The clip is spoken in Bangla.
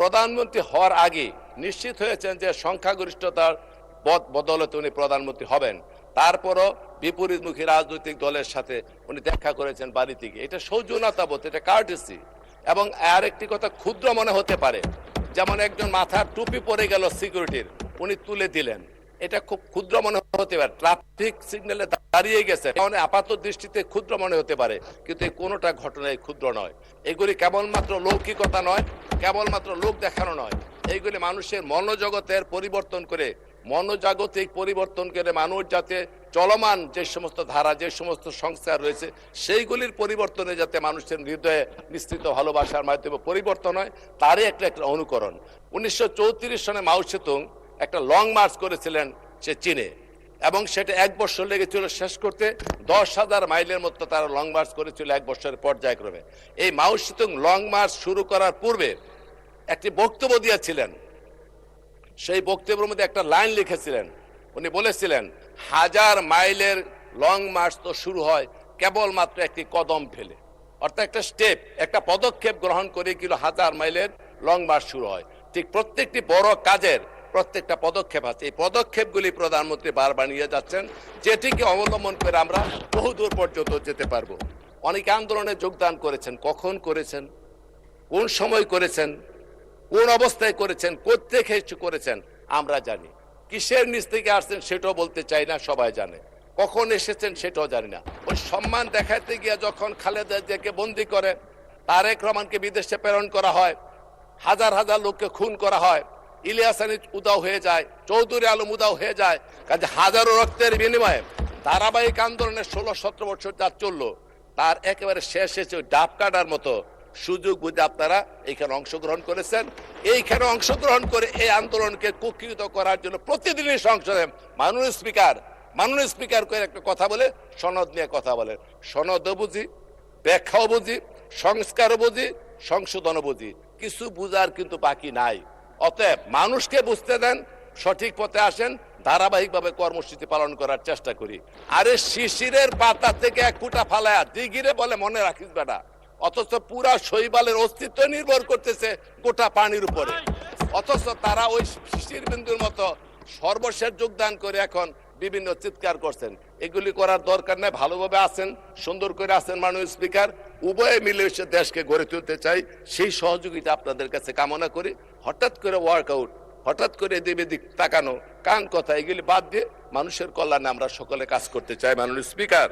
প্রধানমন্ত্রী হওয়ার আগে নিশ্চিত হয়েছেন যে সংখ্যাগরিষ্ঠতার বদৌলতে উনি প্রধানমন্ত্রী হবেন। তারপরও বিপরীতমুখী রাজনৈতিক দলের সাথে উনি দেখা করেছেন বাড়িতে গিয়ে। এটা সৌজন্যতাবোধ, এটা কার্টেসি। এবং আর একটি কথা ক্ষুদ্র মনে হতে পারে, যেমন একজন মাথার টুপি পরে গেল সিকিউরিটির, উনি তুলে দিলেন, এটা খুব ক্ষুদ্র মনে হতে পারে। ট্রাফিক সিগন্যালে দাঁড়িয়ে গেছে, আপাত দৃষ্টিতে ক্ষুদ্র মনে হতে পারে, কিন্তু এই কোনোটা ঘটনায় ক্ষুদ্র নয়। এগুলি কেবলমাত্র লৌকিকতা নয়, কেবলমাত্র লোক দেখানো নয়, এইগুলি মানুষের মনোজগতের পরিবর্তন করে, মনোজাগতিক পরিবর্তন করে মানুষ যাতে চলমান যে সমস্ত ধারা, যে সমস্ত সংস্কার রয়েছে, সেইগুলির পরিবর্তনে যাতে মানুষের হৃদয়ে নিশ্চিত ভালোবাসার মাধ্যমে পরিবর্তন হয়, তারই একটা অনুকরণ। 1934 সনে মাও সেতুং একটা লং মার্চ করেছিলেন সে চীনে, এবং সেটা 1 বছর লেগেছিল শেষ করতে। 10,000 মাইলের মতো তারা লং মার্চ করেছিল 1 বছরের পর্যায়ক্রমে। এই মাও সেতুং লং মার্চ শুরু করার পূর্বে একটি বক্তব্য দিয়েছিলেন। সেই বক্তব্যের মধ্যে একটা লাইন লিখেছিলেন, উনি বলেছিলেন, 1000 মাইলের লং মার্চ তো শুরু হয় কেবলমাত্র একটি কদম ফেলে, অর্থাৎ একটা স্টেপ, একটা পদক্ষেপ গ্রহণ করে কিন্তু 1000 মাইলের লং মার্চ শুরু হয়। ঠিক প্রত্যেকটি বড় কাজের প্রত্যেকটা পদক্ষেপ আছে। এই পদক্ষেপগুলি প্রধানমন্ত্রী বারবার নিয়ে যাচ্ছেন, যেটিকে অবলম্বন করে আমরা বহুদূর পর্যন্ত যেতে পারবো। অনেকে আন্দোলনে যোগদান করেছেন, কখন করেছেন, কোন সময় করেছেন, কোন অবস্থায় করেছেন, কোত্থেকে করেছেন আমরা জানি। কিসের নিচ থেকে আসছেন সেটাও বলতে চাই না, সবাই জানে। কখন এসেছেন সেটাও জানি না। ওই সম্মান দেখাতে গিয়ে যখন খালেদা জিয়াকে বন্দি করে, তারেক রহমানকে বিদেশে প্রেরণ করা হয়, হাজার হাজার লোককে খুন করা হয়, ইলিয়াস আলী উদাও হয়ে যায়, চৌধুরী আলম উদাও হয়ে যায়, কাজে হাজারো রক্তের বিনিময়ে ধারাবাহিক আন্দোলনের 16-17 বছর যা চললো, তার একেবারে শেষ এসে ডাব কাটার মতো সুযোগ বুঝে আপনারা এইখানে অংশগ্রহণ করেছেন। এইখানে অংশগ্রহণ করে এই আন্দোলনকে কুক্ষিগত করার জন্য প্রতিদিনই সংসদে মাননীয় স্পিকার করে একটা কথা বলে, সনদ নিয়ে কথা বলেন। সনদও বুঝি, ব্যাখ্যাও বুঝি, সংস্কারও বুঝি, সংশোধনও বুঝি, কিছু বুঝার কিন্তু বাকি নাই। অতএব মানুষকে বুঝতে দেন, সঠিক পথে আসেন, ধারাবাহিকভাবে কর্মসূচি পালন করার চেষ্টা করি। আরে শিশিরের পাতা থেকে 1 ফুটা ফালায়া দিগিরে বলে মনে রাখিস বেটা, অথচ পুরা শৈবালের অস্তিত্ব নির্ভর করতেছে গোটা পানির উপরে। অথচ তারা ওই শিশির বিন্দুর মতো সর্বশেষ যোগদান করে এখন বিভিন্ন চিৎকার করছেন। এগুলি করার দরকার নেই। ভালোভাবে আছেন, সুন্দর করে আছেন মাননীয় স্পিকার, উভয়ে মিলে এসে দেশকে গড়ে তুলতে চাই, সেই সহযোগিতা আপনাদের কাছে কামনা করি। হঠাৎ করে ওয়ার্কআউট, হঠাৎ করে এদিক এদিক তাকানো, কান কথা, এগুলি বাদ দিয়ে মানুষের কল্যাণে আমরা সকলে কাজ করতে চাই মাননীয় স্পিকার।